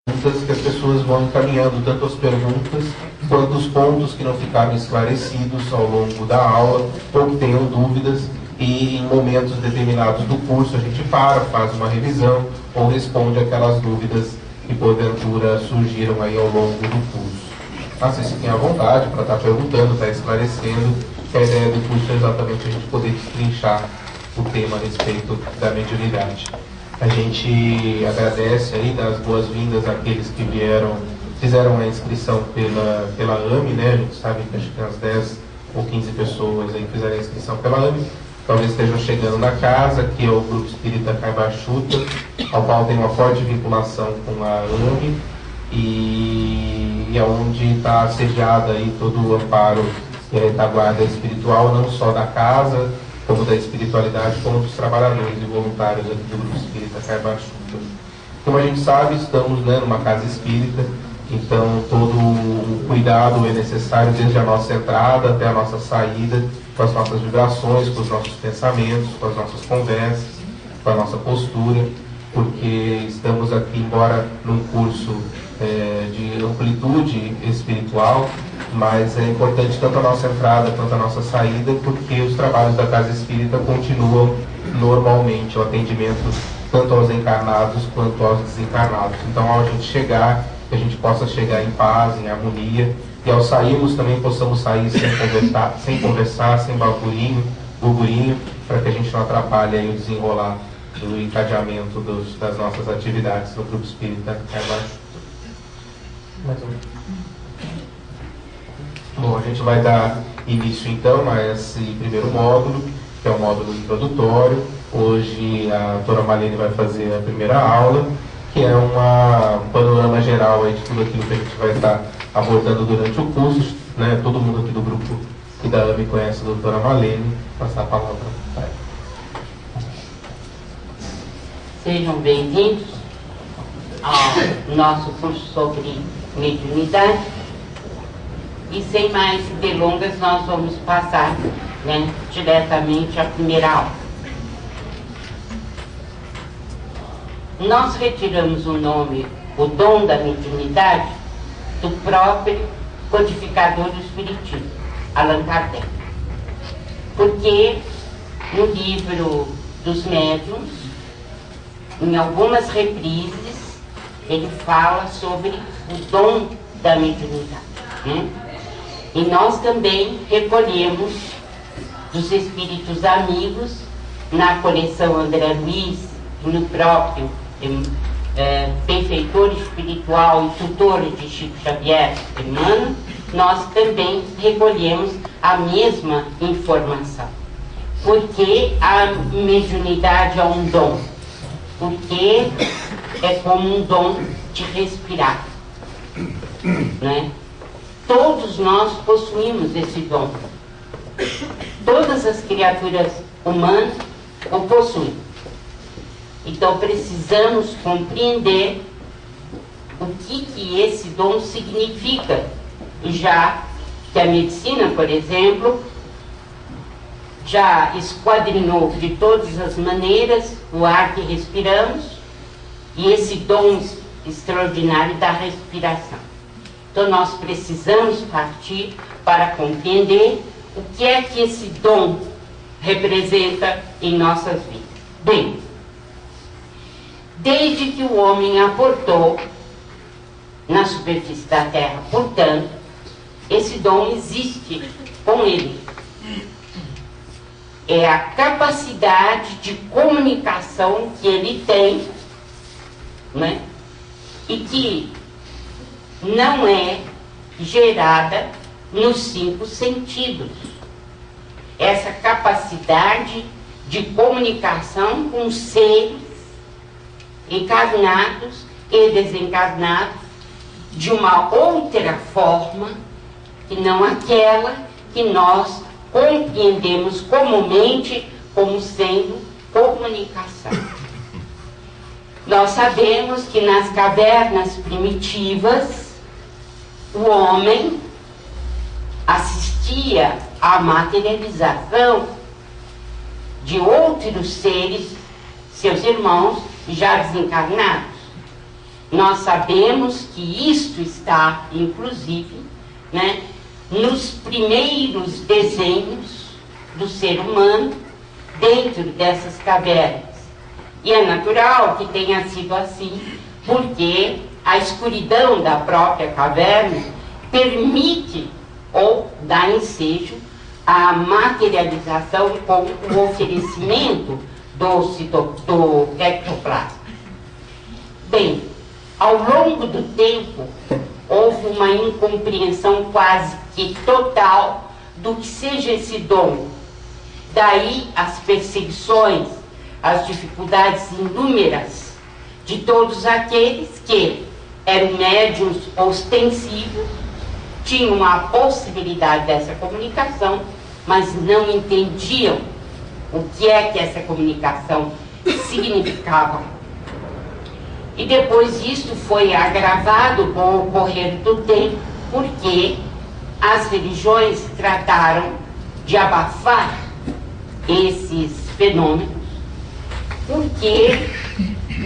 que as pessoas vão encaminhando tanto as perguntas quanto os pontos que não ficaram esclarecidos ao longo da aula ou que tenham dúvidas, e em momentos determinados do curso a gente faz uma revisão ou responde aquelas dúvidas que porventura surgiram aí ao longo do curso. Vocês fiquem à vontade para estar perguntando, estar esclarecendo, que a ideia do curso é exatamente a gente poder destrinchar o tema a respeito da mediunidade. A gente agradece aí, dá as boas-vindas àqueles que fizeram a inscrição pela AME, né? A gente sabe que acho que tem umas 10 ou 15 pessoas aí que fizeram a inscrição pela AME, talvez estejam chegando na casa, que é o Grupo Espírita Caibachuta, ao qual tem uma forte vinculação com a AME, e é onde está sediada aí todo o amparo e a retaguarda espiritual, não só da casa, como da espiritualidade, como dos trabalhadores e voluntários aqui do Grupo Espírita Caibachuta. Como a gente sabe, estamos, né, numa casa espírita, então todo o cuidado é necessário desde a nossa entrada até a nossa saída, com as nossas vibrações, com os nossos pensamentos, com as nossas conversas, com a nossa postura, porque estamos aqui, embora num curso de amplitude espiritual, mas é importante tanto a nossa entrada quanto a nossa saída, porque os trabalhos da Casa Espírita continuam normalmente, o atendimento tanto aos encarnados quanto aos desencarnados. Então, ao gente chegar, que a gente possa chegar em paz, em harmonia, e ao sairmos também possamos sair sem conversar, sem burburinho, para que a gente não atrapalhe aí o desenrolar do encadeamento das nossas atividades no Grupo Espírita Caibachuta. Bom, a gente vai dar início então a esse primeiro módulo, que é o módulo introdutório. Hoje a doutora Malene vai fazer a primeira aula, que é um panorama geral aí de tudo aquilo que a gente vai estar abordando durante o curso, né? Todo mundo aqui do grupo e da AME conhece a doutora Malene. Vou passar a palavra para ela. Sejam bem-vindos ao nosso curso sobre mediunidade. E sem mais delongas, nós vamos passar, né, diretamente à primeira aula. Nós retiramos o nome, o dom da mediunidade, do próprio codificador do Espiritismo, Allan Kardec. Porque no livro dos médiuns, em algumas reprises, ele fala sobre o dom da mediunidade, né? E nós também recolhemos dos espíritos amigos, na coleção André Luiz, e no próprio benfeitor espiritual e tutor de Chico Xavier, Emmanuel, nós também recolhemos a mesma informação. Porque a mediunidade é um dom? Porque é como um dom de respirar, né? Todos nós possuímos esse dom. Todas as criaturas humanas o possuem. Então precisamos compreender o que esse dom significa, já que a medicina, por exemplo, já esquadrinhou de todas as maneiras o ar que respiramos e esse dom extraordinário da respiração. Então nós precisamos partir para compreender o que é que esse dom representa em nossas vidas. Bem, desde que o homem aportou na superfície da Terra, portanto, esse dom existe com ele. É a capacidade de comunicação que ele tem, né? E que não é gerada nos 5 sentidos. Essa capacidade de comunicação com seres encarnados e desencarnados de uma outra forma que não aquela que nós compreendemos comumente como sendo comunicação. Nós sabemos que nas cavernas primitivas o homem assistia à materialização de outros seres, seus irmãos já desencarnados. Nós sabemos que isto está, inclusive, né, nos primeiros desenhos do ser humano dentro dessas cavernas. E é natural que tenha sido assim, porque a escuridão da própria caverna permite ou dá ensejo à materialização com o oferecimento do ectoplasma. Bem, ao longo do tempo, houve uma incompreensão quase que total do que seja esse dom. Daí as perseguições, as dificuldades inúmeras de todos aqueles que eram médiuns ostensivos, tinham a possibilidade dessa comunicação, mas não entendiam o que é que essa comunicação significava. E depois isso foi agravado com o correr do tempo, porque as religiões trataram de abafar esses fenômenos, porque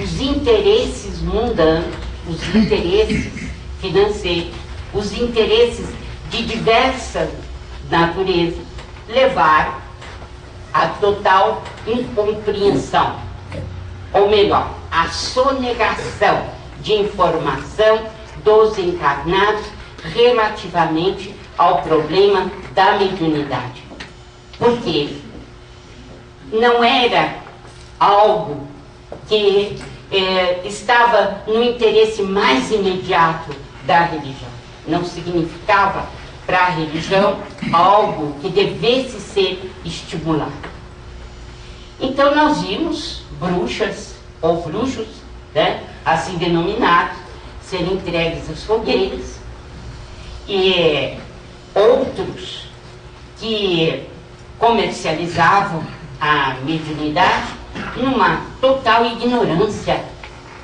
os interesses mundanos, os interesses financeiros, os interesses de diversa natureza levaram à total incompreensão, ou melhor, à sonegação de informação dos encarnados relativamente ao problema da mediunidade. Porque não era algo que estava no interesse mais imediato da religião. Não significava para a religião algo que devesse ser estimulado. Então nós vimos bruxas ou bruxos, né, assim denominados, serem entregues às fogueiras, e outros que comercializavam a mediunidade numa total ignorância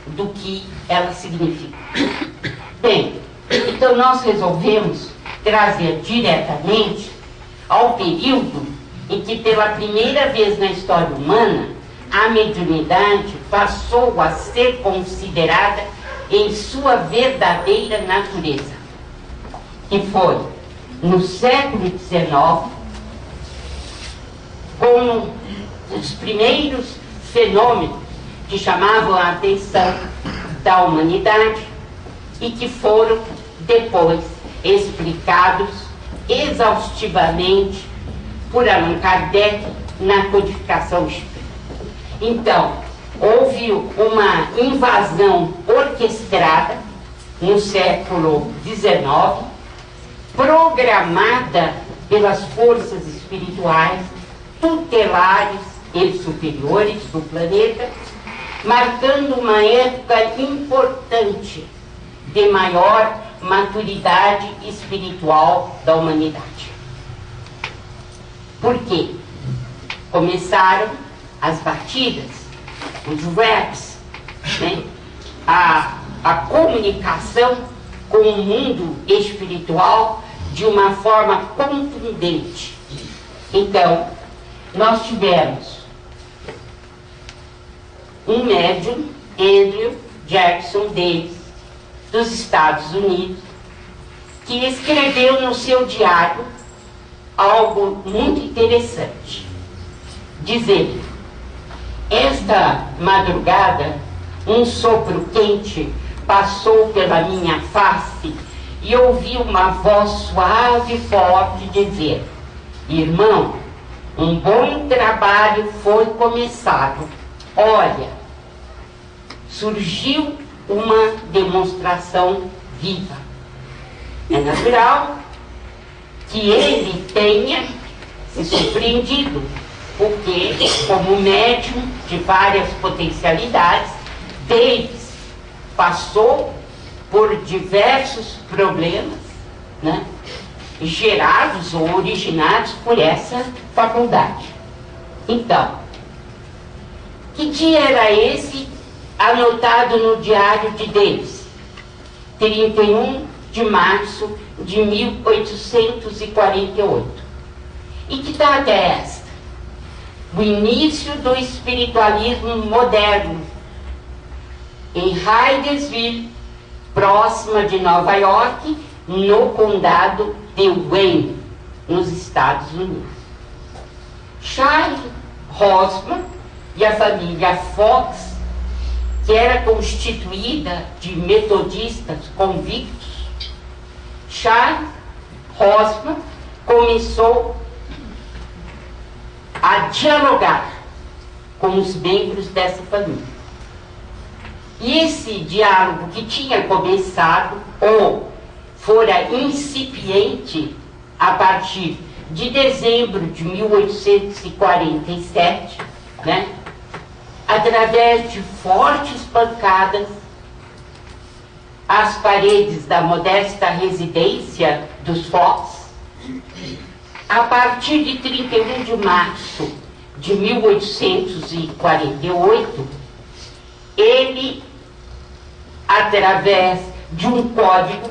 do que ela significa. Bem, então nós resolvemos trazer diretamente ao período em que pela primeira vez na história humana a mediunidade passou a ser considerada em sua verdadeira natureza, que foi no século XIX, com os primeiros fenômenos que chamavam a atenção da humanidade e que foram depois explicados exaustivamente por Allan Kardec na codificação espírita. Então, houve uma invasão orquestrada no século XIX, programada pelas forças espirituais tutelares e superiores do planeta, marcando uma época importante de maior maturidade espiritual da humanidade. Por quê? Começaram as batidas, os raps, né? a comunicação com o mundo espiritual de uma forma contundente. Então, nós tivemos um médium, Andrew Jackson Davis, dos Estados Unidos, que escreveu no seu diário algo muito interessante, dizendo: esta madrugada um sopro quente passou pela minha face e ouvi uma voz suave e forte dizer: irmão, um bom trabalho foi começado. Olha, surgiu uma demonstração viva. É natural que ele tenha se surpreendido, porque, como médium de várias potencialidades, Davis passou por diversos problemas, né, gerados ou originados por essa faculdade. Então, que dia era esse anotado no diário de Davis? 31 de março de 1848. E que data é esta? O início do espiritualismo moderno, em Hydesville, próxima de Nova York, no condado de Wayne, nos Estados Unidos. Charles Rosman e a família Fox, que era constituída de metodistas convictos, Charles Rosman começou a dialogar com os membros dessa família. E esse diálogo que tinha começado, ou fora incipiente, a partir de dezembro de 1847, né, através de fortes pancadas, as paredes da modesta residência dos Fox, a partir de 31 de março de 1848, ele, através de um código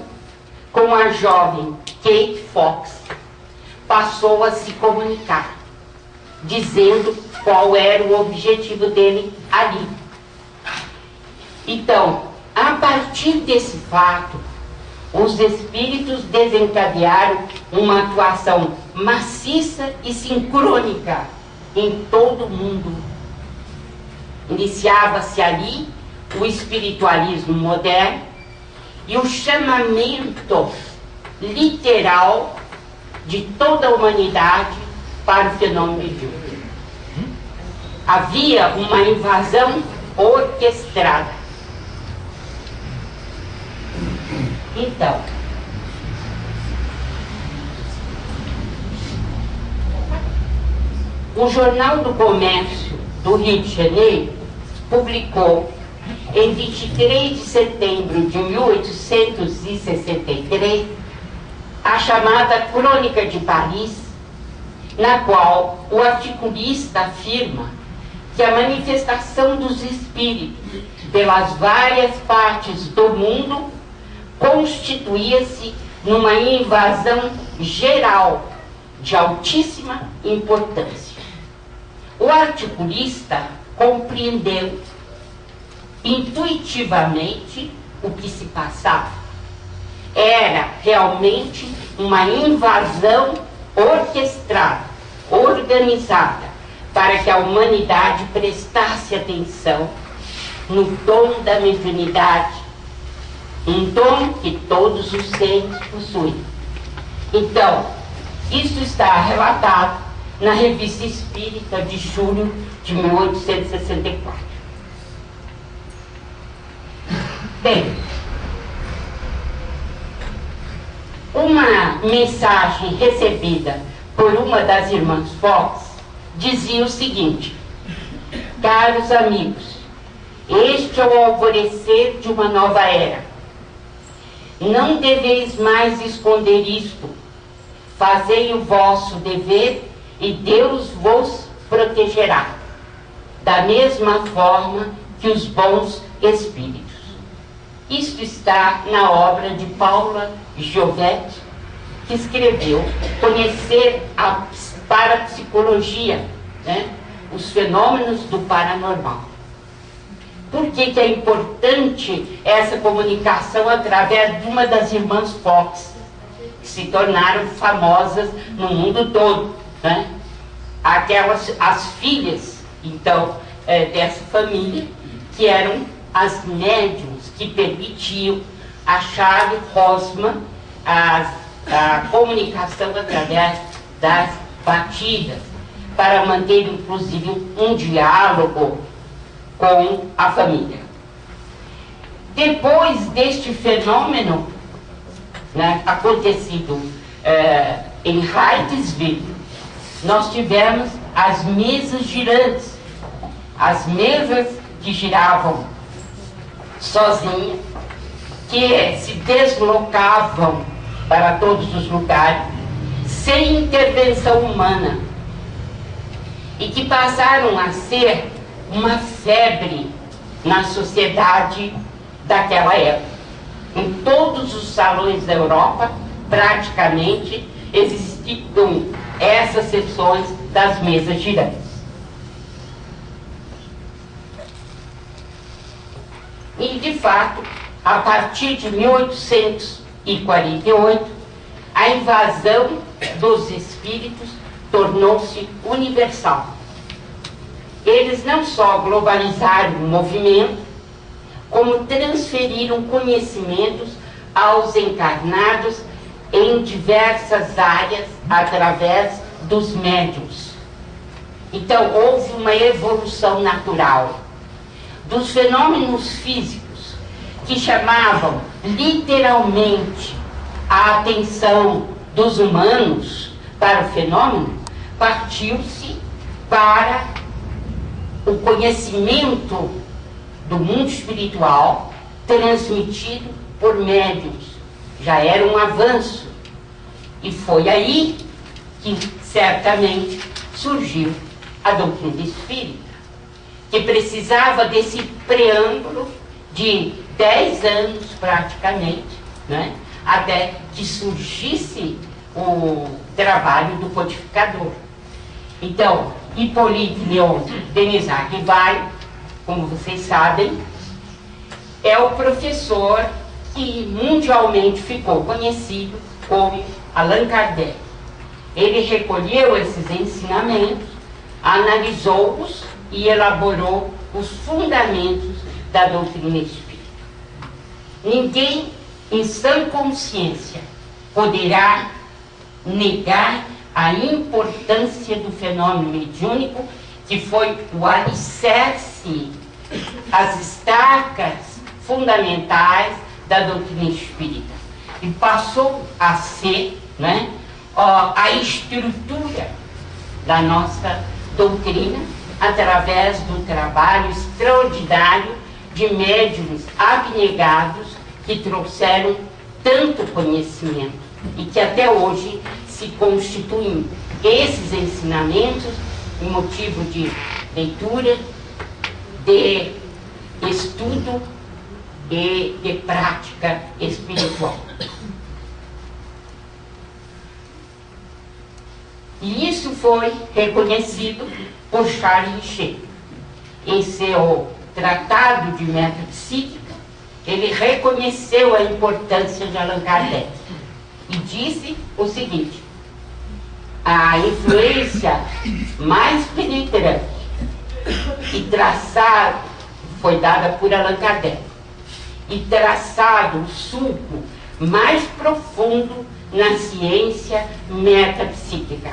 com a jovem Kate Fox, passou a se comunicar, dizendo qual era o objetivo dele ali. Então, a partir desse fato, os espíritos desencadearam uma atuação maciça e sincrônica em todo o mundo. Iniciava-se ali o espiritualismo moderno e o chamamento literal de toda a humanidade para o fenômeno mediúnico. Havia uma invasão orquestrada. Então, o Jornal do Comércio do Rio de Janeiro publicou, em 23 de setembro de 1863, a chamada Crônica de Paris, na qual o articulista afirma que a manifestação dos espíritos pelas várias partes do mundo constituía-se numa invasão geral de altíssima importância. O articulista compreendeu intuitivamente o que se passava. Era realmente uma invasão orquestrada, organizada, para que a humanidade prestasse atenção no dom da mediunidade, um dom que todos os seres possuem. Então, isso está relatado na Revista Espírita de julho de 1864. Bem, uma mensagem recebida por uma das irmãs Fox dizia o seguinte: caros amigos, este é o alvorecer de uma nova era. Não deveis mais esconder isto. Fazei o vosso dever e Deus vos protegerá, da mesma forma que os bons espíritos. Isto está na obra de Paula Giovetti, que escreveu Conhecer a Parapsicologia, né? Os fenômenos do paranormal. Por que é importante essa comunicação através de uma das irmãs Fox, que se tornaram famosas no mundo todo, né? As filhas, então, dessa família, que eram as médiums que permitiam a Charles Rosman a comunicação através das batidas, para manter inclusive um diálogo com a família. Depois deste fenômeno, né, acontecido em Hydesville, nós tivemos as mesas girantes, as mesas que giravam sozinhas, que se deslocavam para todos os lugares, sem intervenção humana, e que passaram a ser uma febre na sociedade daquela época. Em todos os salões da Europa, praticamente, existiam essas sessões das mesas girantes. Em fato, a partir de 1848, a invasão dos espíritos tornou-se universal. Eles não só globalizaram o movimento, como transferiram conhecimentos aos encarnados em diversas áreas através dos médiuns. Então, houve uma evolução natural dos fenômenos físicos que chamavam literalmente a atenção dos humanos para o fenômeno, partiu-se para o conhecimento do mundo espiritual transmitido por médiuns. Já era um avanço. E foi aí que, certamente, surgiu a doutrina espírita, que precisava desse preâmbulo de 10 anos, praticamente, né, até que surgisse o trabalho do codificador. Então, Hippolyte Léon Denisard Rivail, como vocês sabem, é o professor que mundialmente ficou conhecido como Allan Kardec. Ele recolheu esses ensinamentos, analisou-os e elaborou os fundamentos da doutrina espírita. Ninguém, em sã consciência, poderá negar a importância do fenômeno mediúnico, que foi o alicerce, as estacas fundamentais da doutrina espírita. E passou a ser, né, a estrutura da nossa doutrina através do trabalho extraordinário de médiuns abnegados que trouxeram tanto conhecimento e que até hoje se constituem esses ensinamentos em motivo de leitura, de estudo e de prática espiritual. E isso foi reconhecido por Charles Richer. Em seu Tratado de Metapsíquica, ele reconheceu a importância de Allan Kardec e disse o seguinte: a influência mais penetrante e traçado foi dada por Allan Kardec, e traçado o sulco mais profundo na ciência metapsíquica.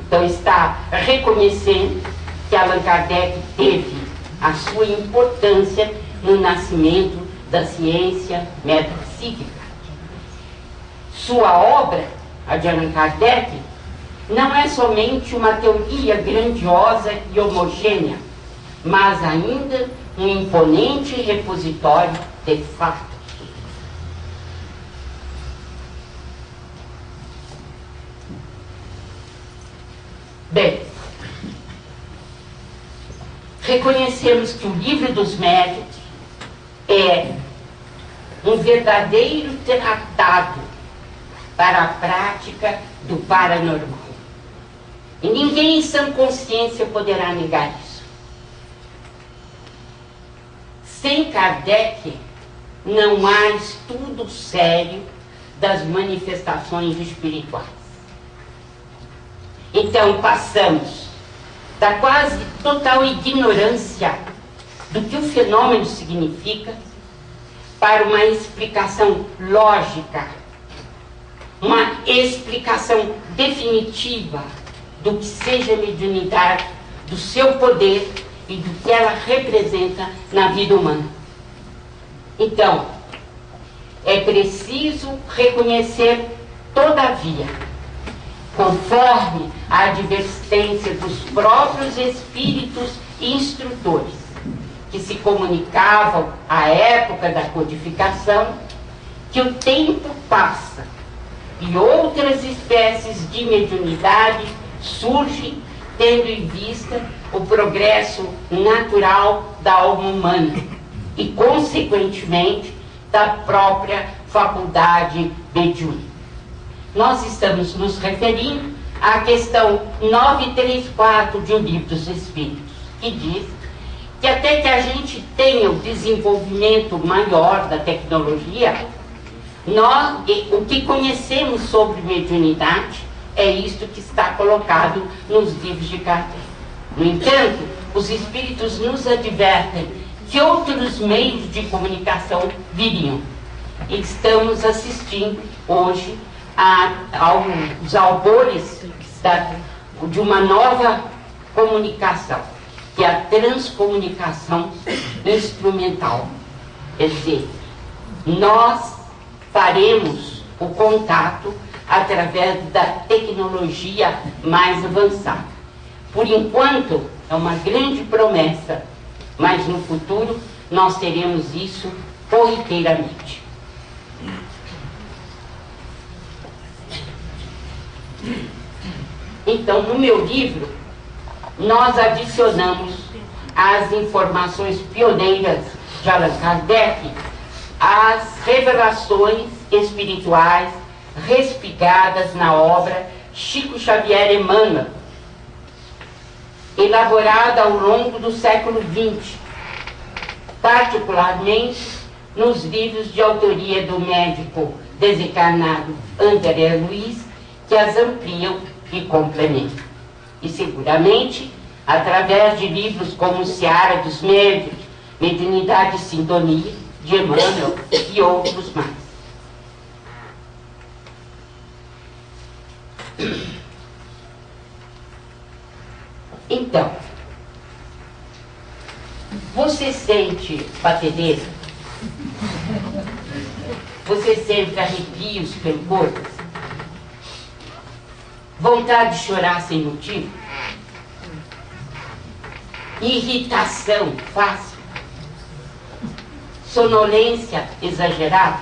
Então está reconhecendo que Allan Kardec teve a sua importância no nascimento da ciência metapsíquica. Sua obra, a de Allan Kardec, não é somente uma teoria grandiosa e homogênea, mas ainda um imponente repositório de fatos. Bem, reconhecemos que o Livro dos Médiuns é um verdadeiro tratado para a prática do paranormal. E ninguém em sã consciência poderá negar isso. Sem Kardec, não há estudo sério das manifestações espirituais. Então, passamos da quase total ignorância do que o fenômeno significa para uma explicação lógica, uma explicação definitiva do que seja a mediunidade, do seu poder e do que ela representa na vida humana. Então, é preciso reconhecer, todavia, conforme a advertência dos próprios espíritos instrutores, que se comunicavam à época da codificação, que o tempo passa e outras espécies de mediunidade surgem, tendo em vista o progresso natural da alma humana e, consequentemente, da própria faculdade mediúnica. Nós estamos nos referindo à questão 934 de O Livro dos Espíritos, que diz que até que a gente tenha o desenvolvimento maior da tecnologia, o que conhecemos sobre mediunidade é isto que está colocado nos livros de Kardec. No entanto, os espíritos nos advertem que outros meios de comunicação viriam. E estamos assistindo hoje aos albores de uma nova comunicação, que é a transcomunicação instrumental. Quer dizer, nós faremos o contato através da tecnologia mais avançada. Por enquanto, é uma grande promessa, mas no futuro nós teremos isso corriqueiramente. Então, no meu livro, nós adicionamos às informações pioneiras de Allan Kardec as revelações espirituais respigadas na obra Chico Xavier Emmanuel, elaborada ao longo do século XX, particularmente nos livros de autoria do médico desencarnado André Luiz, que as ampliam e complementam. E seguramente, através de livros como Seara dos Médiuns, Mediunidade e Sintonia, de Emmanuel e outros mais. Então, você sente batedeira? Você sente arrepios pelo corpo? Vontade de chorar sem motivo? Irritação fácil? Sonolência exagerada?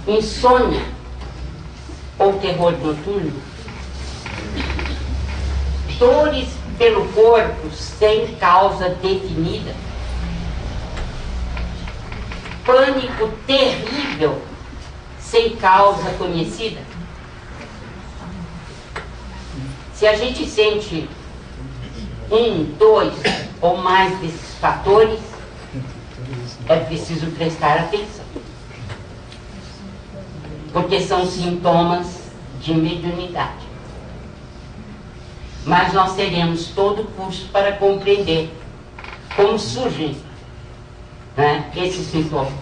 Insônia ou terror noturno? Dores pelo corpo sem causa definida? Pânico terrível sem causa conhecida? Se a gente sente um, dois ou mais desses fatores, é preciso prestar atenção, porque são sintomas de mediunidade. Mas nós teremos todo o curso para compreender como surgem, né, esses sintomas.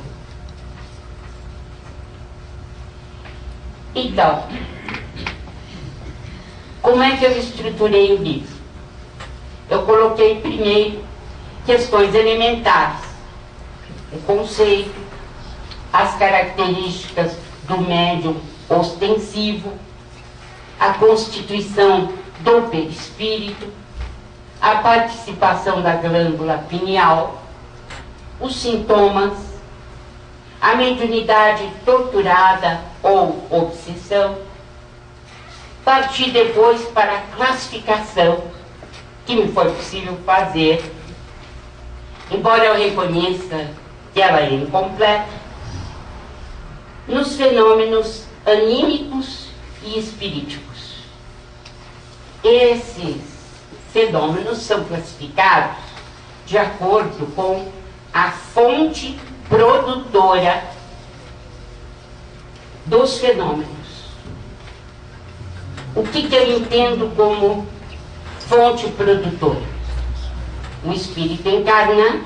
Então, como é que eu estruturei o livro? Eu coloquei primeiro questões elementares, o conceito, as características do médium ostensivo, a constituição do perispírito, a participação da glândula pineal, os sintomas, a mediunidade torturada ou obsessão. Parti depois para a classificação que me foi possível fazer, embora eu reconheça que ela é incompleta, nos fenômenos anímicos e espiríticos. Esses fenômenos são classificados de acordo com a fonte produtora dos fenômenos. O que eu entendo como fonte produtora? O espírito encarnado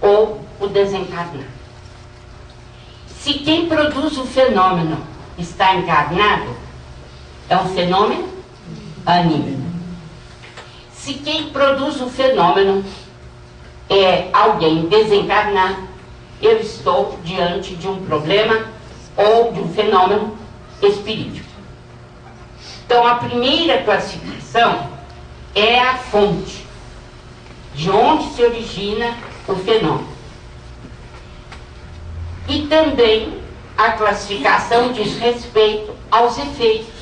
ou o desencarnado. Se quem produz o fenômeno está encarnado, é um fenômeno anímico. Se quem produz o fenômeno é alguém desencarnado, eu estou diante de um problema ou de um fenômeno espirítico. Então, a primeira classificação é a fonte, de onde se origina o fenômeno. E também a classificação diz respeito aos efeitos.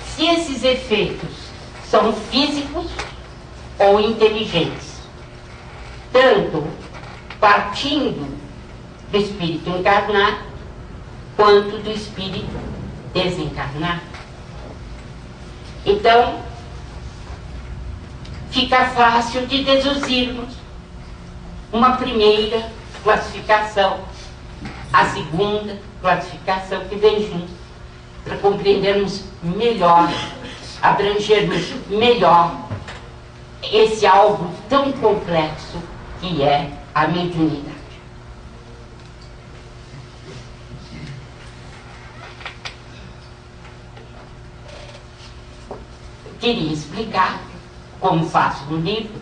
Se esses efeitos são físicos ou inteligentes, tanto partindo do espírito encarnado quanto do espírito desencarnado. Então, fica fácil de deduzirmos uma primeira classificação, a segunda classificação que vem junto, para compreendermos melhor, abrangermos melhor esse algo tão complexo que é a mediunidade. Eu queria explicar, como faço no livro,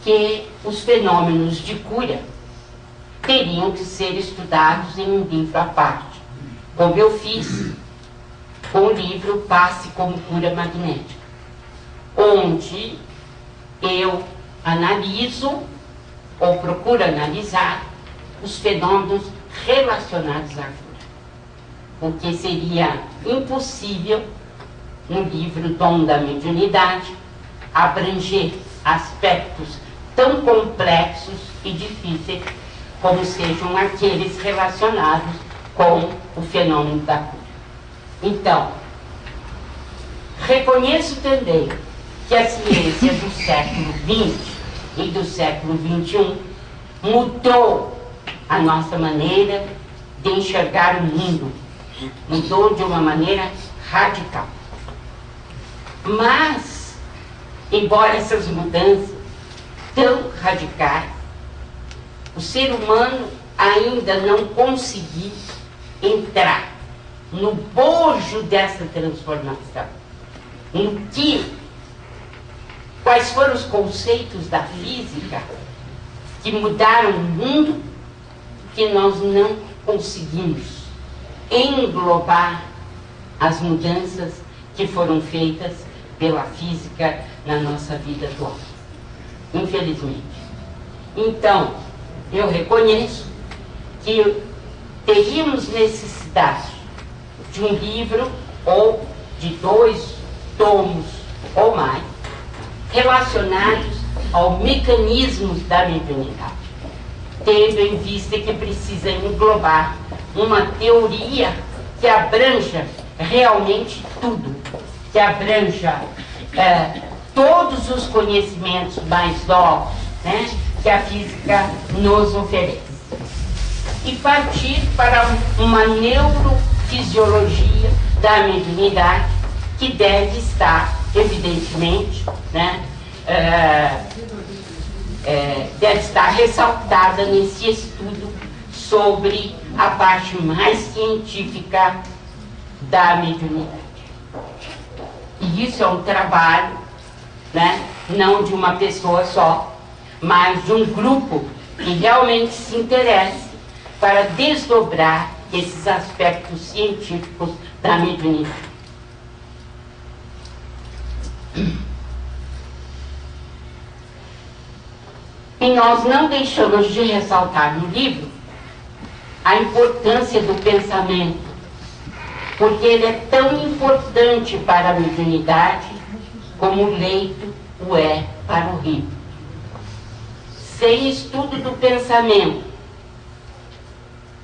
que os fenômenos de cura teriam que ser estudados em um livro à parte, como eu fiz com o livro Passe como Cura Magnética, onde eu analiso ou procuro analisar os fenômenos relacionados à cura, porque seria impossível no livro Dom da Mediunidade abranger aspectos tão complexos e difíceis como sejam aqueles relacionados com o fenômeno da cura. Então, reconheço também que a ciência do século XX e do século XXI mudou a nossa maneira de enxergar o mundo, mudou de uma maneira radical. Mas, embora essas mudanças tão radicais, o ser humano ainda não conseguiu entrar no bojo dessa transformação. Quais foram os conceitos da física que mudaram o mundo, que nós não conseguimos englobar as mudanças que foram feitas pela física na nossa vida atual, infelizmente. Então, eu reconheço que teríamos necessidade de um livro ou de 2 tomos ou mais relacionados ao mecanismo da mediunidade, tendo em vista que precisa englobar uma teoria que abranja realmente tudo, que abranja todos os conhecimentos mais novos, né, que a física nos oferece, e partir para uma neurofisiologia da mediunidade que deve estar, evidentemente, né, deve estar ressaltada nesse estudo sobre a parte mais científica da mediunidade. E isso é um trabalho, né, não de uma pessoa só, mas de um grupo que realmente se interesse para desdobrar esses aspectos científicos da mediunidade. E nós não deixamos de ressaltar no livro a importância do pensamento, porque ele é tão importante para a mediunidade como o leito o é para o rio. Sem estudo do pensamento,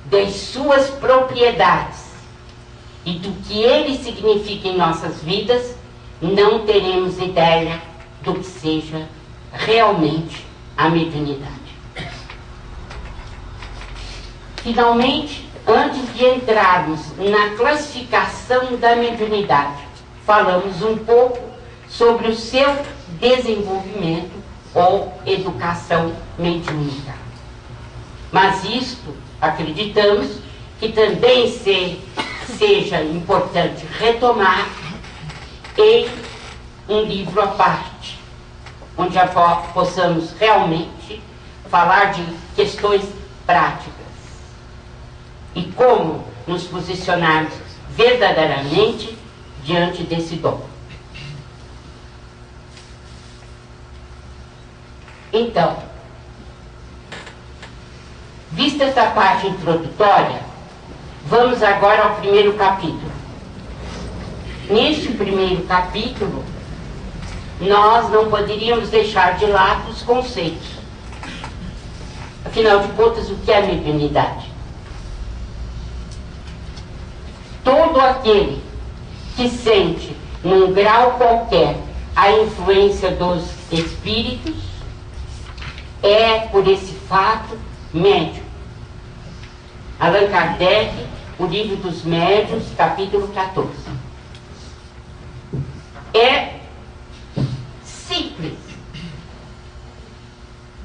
das suas propriedades e do que ele significa em nossas vidas, não teremos ideia do que seja realmente a mediunidade. Finalmente, antes de entrarmos na classificação da mediunidade, falamos um pouco sobre o seu desenvolvimento ou educação mediúnica. Mas isto, acreditamos, que também seja importante retomar em um livro à parte, onde já possamos realmente falar de questões práticas e como nos posicionarmos verdadeiramente diante desse dom. Então, vista essa parte introdutória, vamos agora ao primeiro capítulo. Neste primeiro capítulo, nós não poderíamos deixar de lado os conceitos. Afinal de contas, o que é mediunidade? Todo aquele que sente, num grau qualquer, a influência dos espíritos, é, por esse fato, médium. Allan Kardec, o Livro dos Médiuns, capítulo 14. É simples,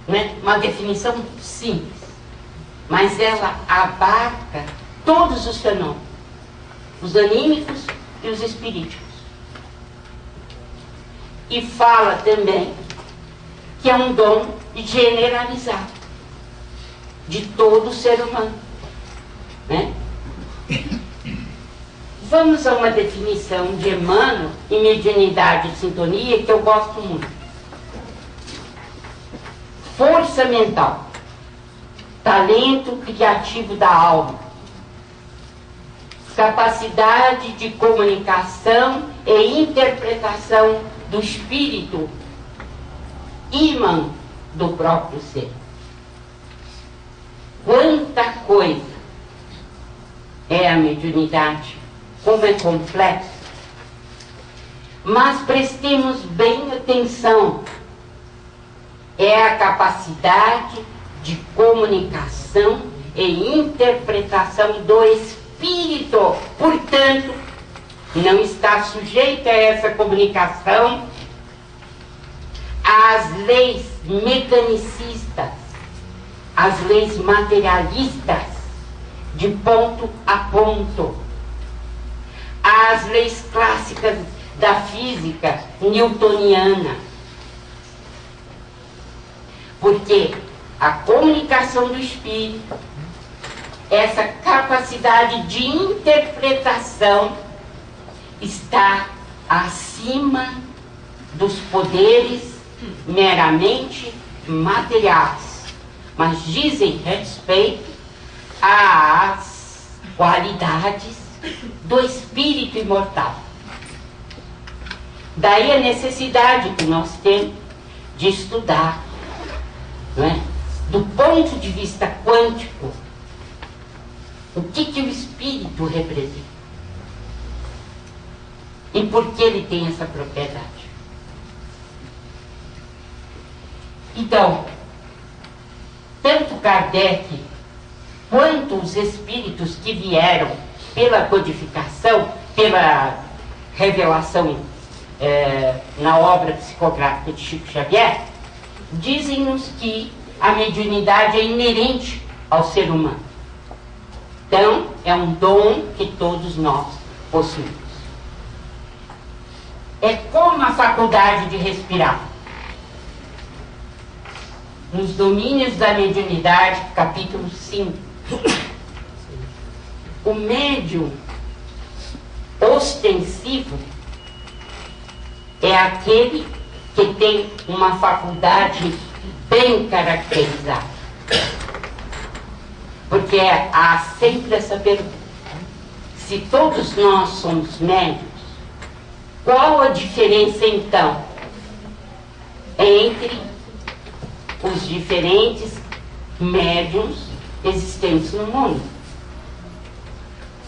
né? Uma definição simples, mas ela abarca todos os fenômenos, os anímicos e os espiríticos. E fala também que é um dom generalizado de todo ser humano, né? Vamos a uma definição de Emmanuel e mediunidade de sintonia que eu gosto muito. Força mental, talento criativo da alma, capacidade de comunicação e interpretação do espírito, ímã do próprio ser. Quanta coisa é a mediunidade, como é complexo. Mas prestemos bem atenção. É a capacidade de comunicação e interpretação do espírito. Portanto, não está sujeita a essa comunicação às leis mecanicistas, às leis materialistas, de ponto a ponto, às leis clássicas da física newtoniana. Porque a comunicação do espírito, essa capacidade de interpretação, está acima dos poderes meramente materiais, mas dizem respeito às qualidades do espírito imortal. Daí a necessidade que nós temos de estudar, não é? Do ponto de vista quântico, o que o espírito representa e por que ele tem essa propriedade. Então, tanto Kardec quanto os espíritos que vieram pela codificação, pela revelação na obra psicográfica de Chico Xavier, dizem-nos que a mediunidade é inerente ao ser humano. Então, é um dom que todos nós possuímos. É como a faculdade de respirar. Nos domínios da mediunidade, capítulo 5. O médium ostensivo é aquele que tem uma faculdade bem caracterizada. Porque há sempre essa pergunta: se todos nós somos médiuns, qual a diferença então entre os diferentes médiuns existentes no mundo?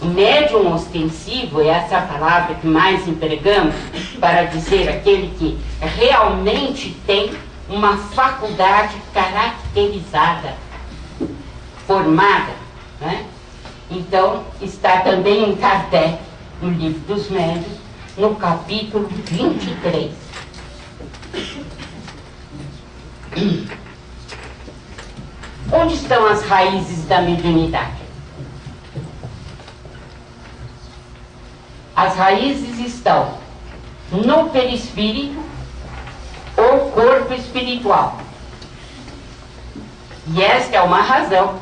O médium ostensivo é essa palavra que mais empregamos para dizer aquele que realmente tem uma faculdade caracterizada, formada, né? Então, está também em Kardec, no Livro dos Médiuns, no capítulo 23. Onde estão as raízes da mediunidade? As raízes estão no perispírito ou corpo espiritual. E esta é uma razão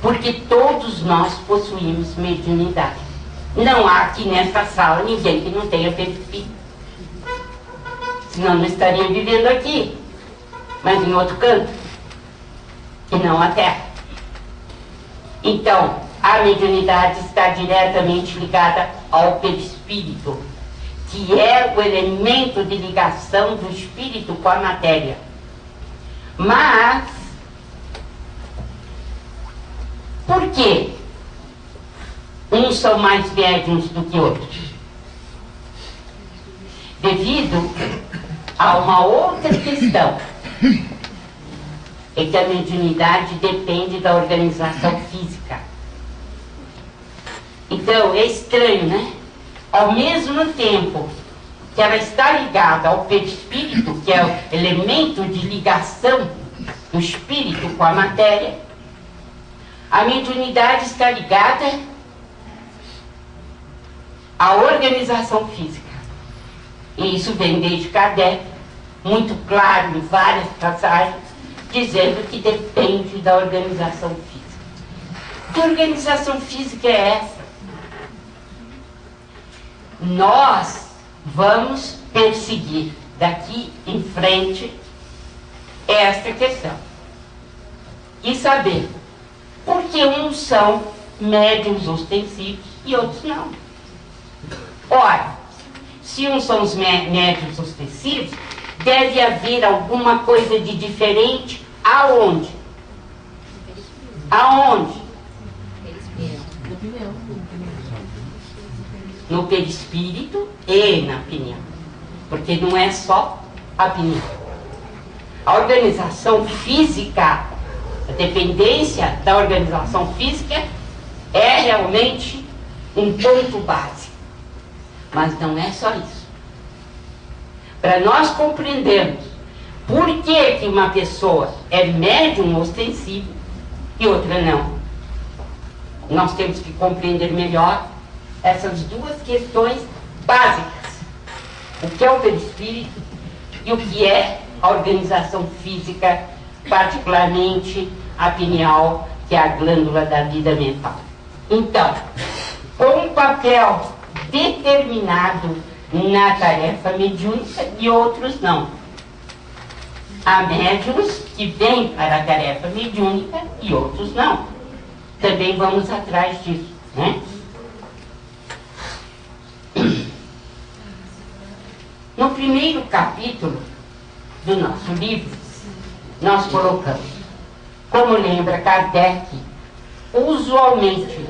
porque todos nós possuímos mediunidade. Não há aqui nesta sala ninguém que não tenha perispírito. Senão não estaria vivendo aqui, mas em outro canto, que não a Terra. Então, a mediunidade está diretamente ligada ao perispírito, que é o elemento de ligação do espírito com a matéria. Mas, por que uns são mais médiuns do que outros? Devido há uma outra questão. É que a mediunidade depende da organização física. Então, é estranho, né? Ao mesmo tempo que ela está ligada ao perispírito, que é o elemento de ligação do espírito com a matéria, a mediunidade está ligada à organização física. E isso vem desde Kardec, muito claro em várias passagens, dizendo que depende da organização física. Que organização física é essa? Nós vamos perseguir daqui em frente esta questão e saber por que uns são médiuns ostensivos e outros não. Ora, se uns são os médiuns ostensivos, deve haver alguma coisa de diferente aonde? Aonde? No perispírito e na pineal. Porque não é só a pineal. A organização física, a dependência da organização física é realmente um ponto básico. Mas não é só isso. Para nós compreendermos por que uma pessoa é médium ostensivo e outra não, nós temos que compreender melhor essas duas questões básicas. O que é o perispírito e o que é a organização física, particularmente a pineal, que é a glândula da vida mental. Então, com um papel determinado na tarefa mediúnica e outros não. Há médiuns que vêm para a tarefa mediúnica e outros não. Também vamos atrás disso, né? No primeiro capítulo do nosso livro, nós colocamos, como lembra Kardec, usualmente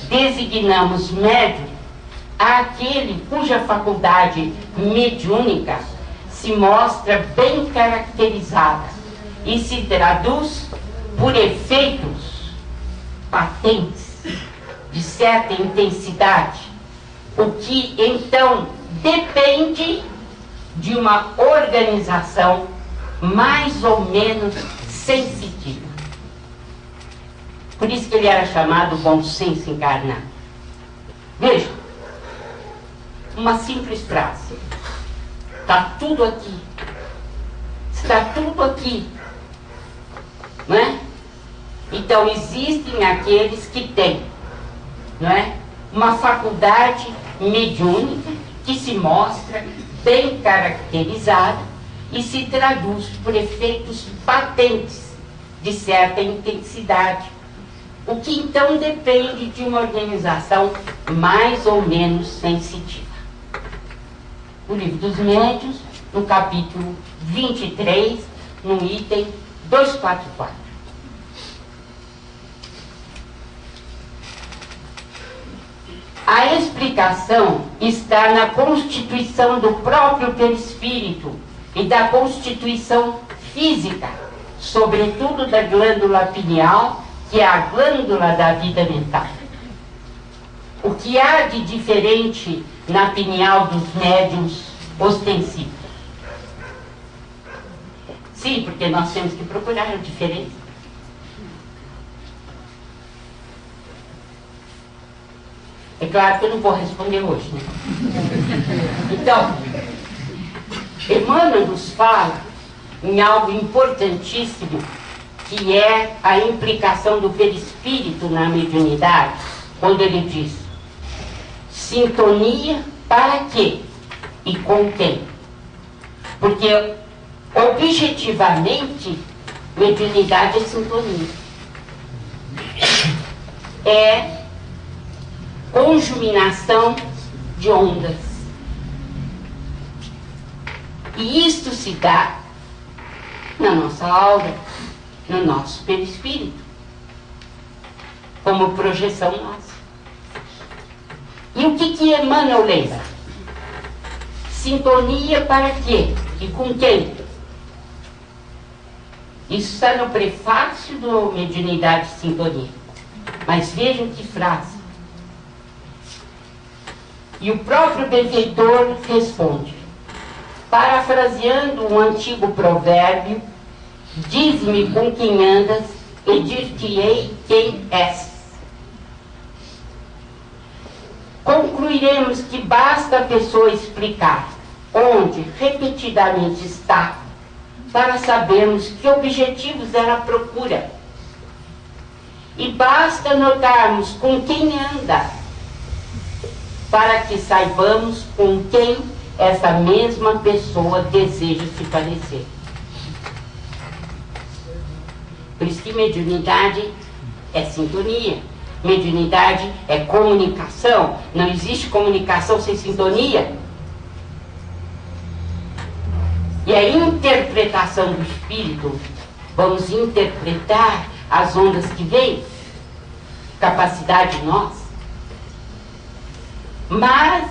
designamos médium àquele cuja faculdade mediúnica se mostra bem caracterizada e se traduz por efeitos patentes de certa intensidade, o que então depende de uma organização mais ou menos sensitiva. Por isso que ele era chamado bom senso encarnado. Veja, uma simples frase. Está tudo aqui. Está tudo aqui. Não é? Então, existem aqueles que têm, não é, uma faculdade mediúnica que se mostra bem caracterizada e se traduz por efeitos patentes de certa intensidade, o que então depende de uma organização mais ou menos sensitiva. O Livro dos Médiuns, no capítulo 23, no item 244. A explicação está na constituição do próprio perispírito e da constituição física, sobretudo da glândula pineal, que é a glândula da vida mental. O que há de diferente na pineal dos médiuns ostensivos? Sim, porque nós temos que procurar a diferença. É claro que eu não vou responder hoje, né? Então, Emmanuel nos fala em algo importantíssimo, que é a implicação do perispírito na mediunidade, quando ele diz: sintonia para quê e com quem? Porque, objetivamente, mediunidade é sintonia. É conjuminação de ondas. E isto se dá na nossa aura, no nosso perispírito, como projeção nossa. E o que Emmanuel lembra? Sintonia para quê? E com quem? Isso está no prefácio do Mediunidade e Sintonia. Mas vejam que frase. E o próprio benfeitor responde, parafraseando um antigo provérbio, diz-me com quem andas e dir-te-ei quem és. Concluiremos que basta a pessoa explicar onde repetidamente está para sabermos que objetivos ela procura. E basta notarmos com quem anda para que saibamos com quem essa mesma pessoa deseja se parecer. Por isso que mediunidade é sintonia. Mediunidade é comunicação. Não existe comunicação sem sintonia. E a interpretação do espírito, vamos interpretar as ondas que vêm, capacidade nossa. Mas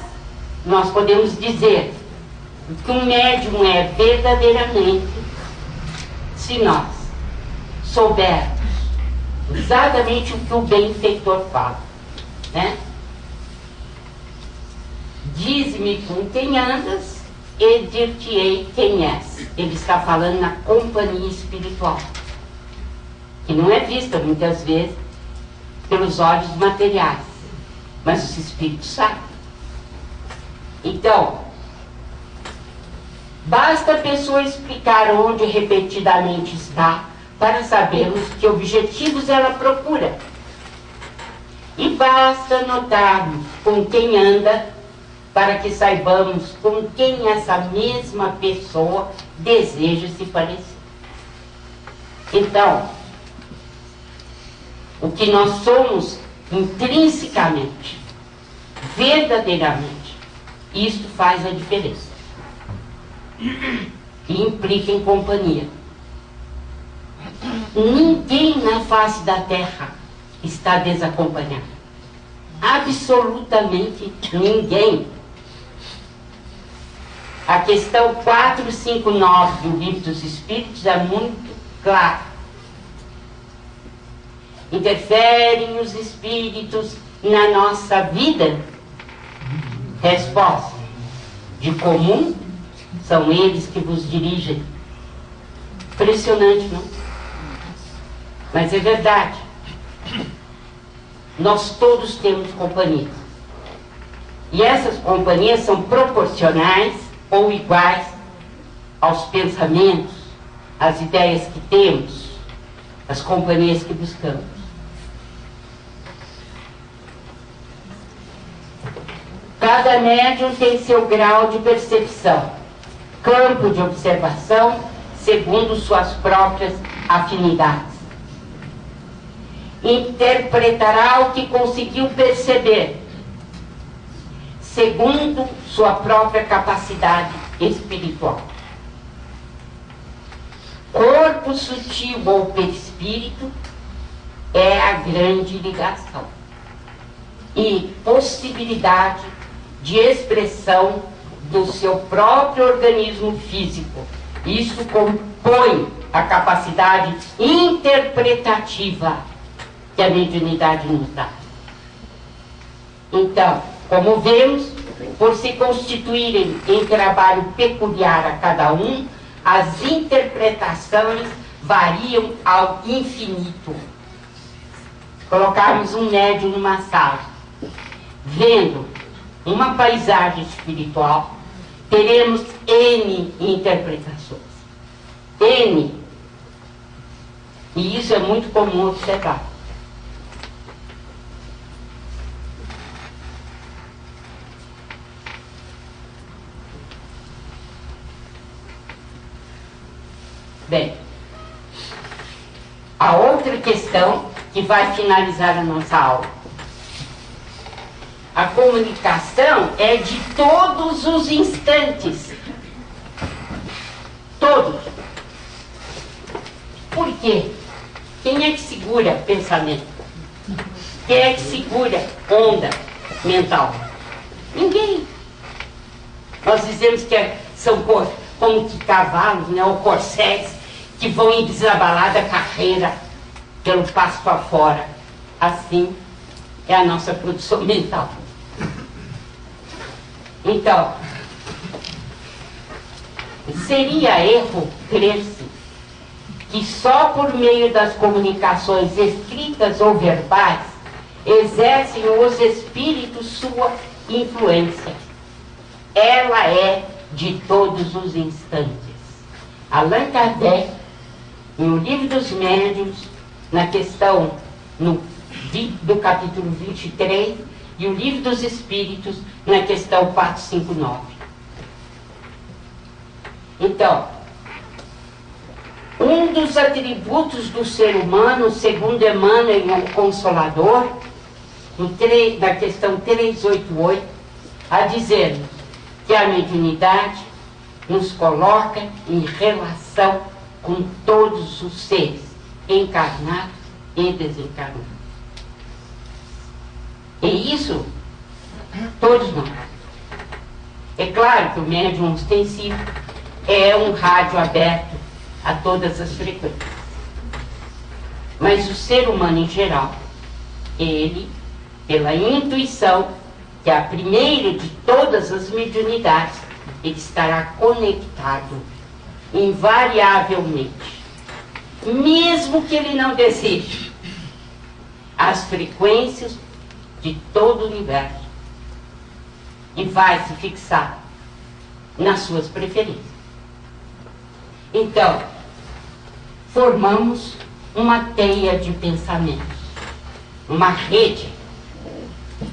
nós podemos dizer que um médium é verdadeiramente se nós soubermos exatamente o que o benfeitor fala, né? Diz-me com quem andas e dir-te-ei quem és. Ele está falando na companhia espiritual, que não é vista muitas vezes pelos olhos materiais, mas os espíritos sabem. Então, basta a pessoa explicar onde repetidamente está para sabermos que objetivos ela procura. E basta notarmos com quem anda para que saibamos com quem essa mesma pessoa deseja se parecer. Então, o que nós somos intrinsecamente, verdadeiramente, isto faz a diferença. E implica em companhia. Ninguém na face da Terra está desacompanhado. Absolutamente ninguém. A questão 459 do Livro dos Espíritos é muito clara. Interferem os espíritos na nossa vida? Resposta: de comum, são eles que vos dirigem. Impressionante, não? Mas é verdade. Nós todos temos companhia. E essas companhias são proporcionais ou iguais aos pensamentos, às ideias que temos, às companhias que buscamos. Cada médium tem seu grau de percepção, campo de observação, segundo suas próprias afinidades. Interpretará o que conseguiu perceber, segundo sua própria capacidade espiritual. Corpo sutil ou perispírito é a grande ligação e possibilidade de expressão do seu próprio organismo físico. Isso compõe a capacidade interpretativa que a mediunidade nos dá. Então, como vemos, por se constituírem em trabalho peculiar a cada um, as interpretações variam ao infinito. Colocarmos um médium numa sala, vendo uma paisagem espiritual, teremos N interpretações. N. E isso é muito comum observar. Bem, a outra questão que vai finalizar a nossa aula. A comunicação é de todos os instantes. Todos. Por quê? Quem é que segura pensamento? Quem é que segura onda mental? Ninguém. Nós dizemos que são como que cavalos, né, ou corcéis, que vão em desabalada carreira pelo pasto afora. Assim é a nossa produção mental. Então, seria erro crer-se que só por meio das comunicações escritas ou verbais exercem os espíritos sua influência. Ela é de todos os instantes. Allan Kardec, no Livro dos Médiuns, na questão do capítulo 23, e o Livro dos Espíritos, na questão 459. Então, um dos atributos do ser humano, segundo Emmanuel, o Consolador, na questão 388, a dizer que a mediunidade nos coloca em relação com todos os seres, encarnados e desencarnados. E isso, todos nós. É claro que o médium ostensivo é um rádio aberto a todas as frequências. Mas o ser humano em geral, ele, pela intuição, que é a primeira de todas as mediunidades, ele estará conectado invariavelmente, mesmo que ele não deseje, às frequências de todo o universo, e vai se fixar nas suas preferências. Então, formamos uma teia de pensamentos, uma rede.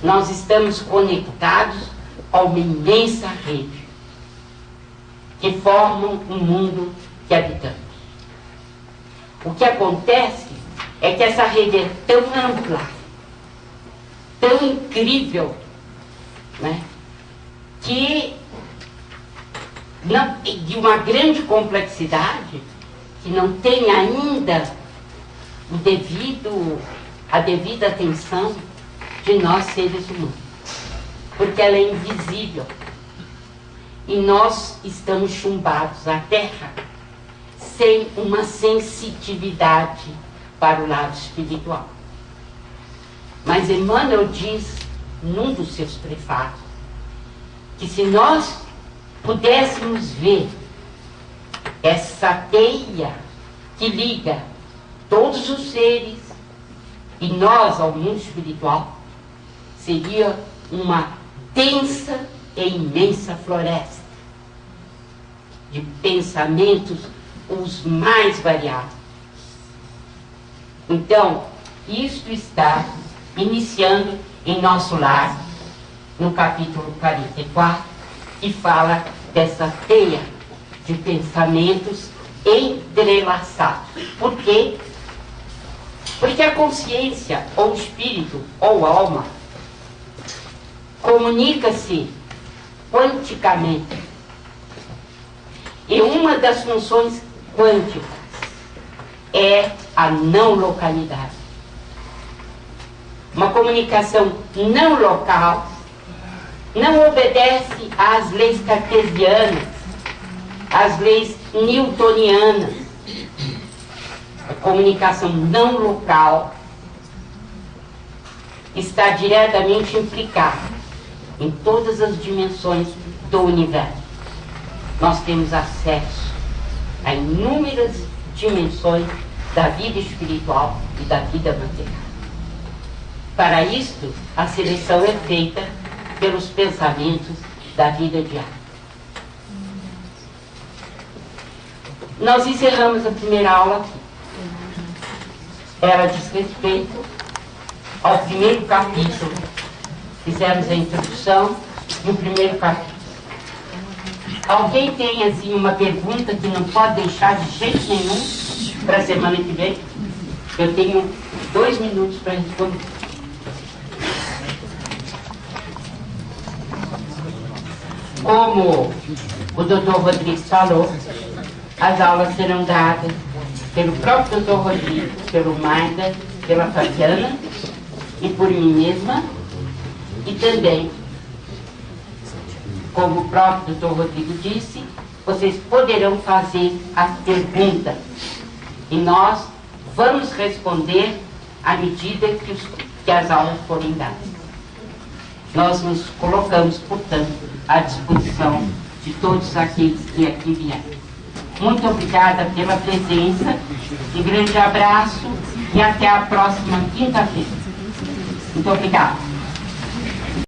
Nós estamos conectados a uma imensa rede que formam o mundo que habitamos. O que acontece é que essa rede é tão ampla, tão incrível, né, que de uma grande complexidade, que não tem ainda a devida atenção de nós seres humanos, porque ela é invisível e nós estamos chumbados à terra sem uma sensitividade para o lado espiritual. Mas Emmanuel diz num dos seus prefácios que se nós pudéssemos ver essa teia que liga todos os seres e nós ao mundo espiritual, seria uma densa e imensa floresta de pensamentos os mais variados. Então, isto está iniciando em nosso lar, no capítulo 44, que fala dessa teia de pensamentos entrelaçados. Por quê? Porque a consciência, ou espírito, ou alma, comunica-se quanticamente. E uma das funções quânticas é a não localidade. Uma comunicação não local não obedece às leis cartesianas, às leis newtonianas. A comunicação não local está diretamente implicada em todas as dimensões do universo. Nós temos acesso a inúmeras dimensões da vida espiritual e da vida material. Para isto, a seleção é feita pelos pensamentos da vida diária. Nós encerramos a primeira aula aqui. Ela diz respeito ao primeiro capítulo. Fizemos a introdução e o primeiro capítulo. Alguém tem assim uma pergunta que não pode deixar de jeito nenhum para a semana que vem? Eu tenho 2 minutos para responder. Como o Dr. Rodrigues falou, as aulas serão dadas pelo próprio Dr. Rodrigues, pelo Maida, pela Fabiana e por mim mesma, e também, como o próprio Dr. Rodrigo disse, vocês poderão fazer as perguntas. E nós vamos responder à medida que as aulas forem dadas. Nós nos colocamos, portanto, à disposição de todos aqueles que aqui vieram. Muito obrigada pela presença, um grande abraço e até a próxima quinta-feira. Muito obrigada.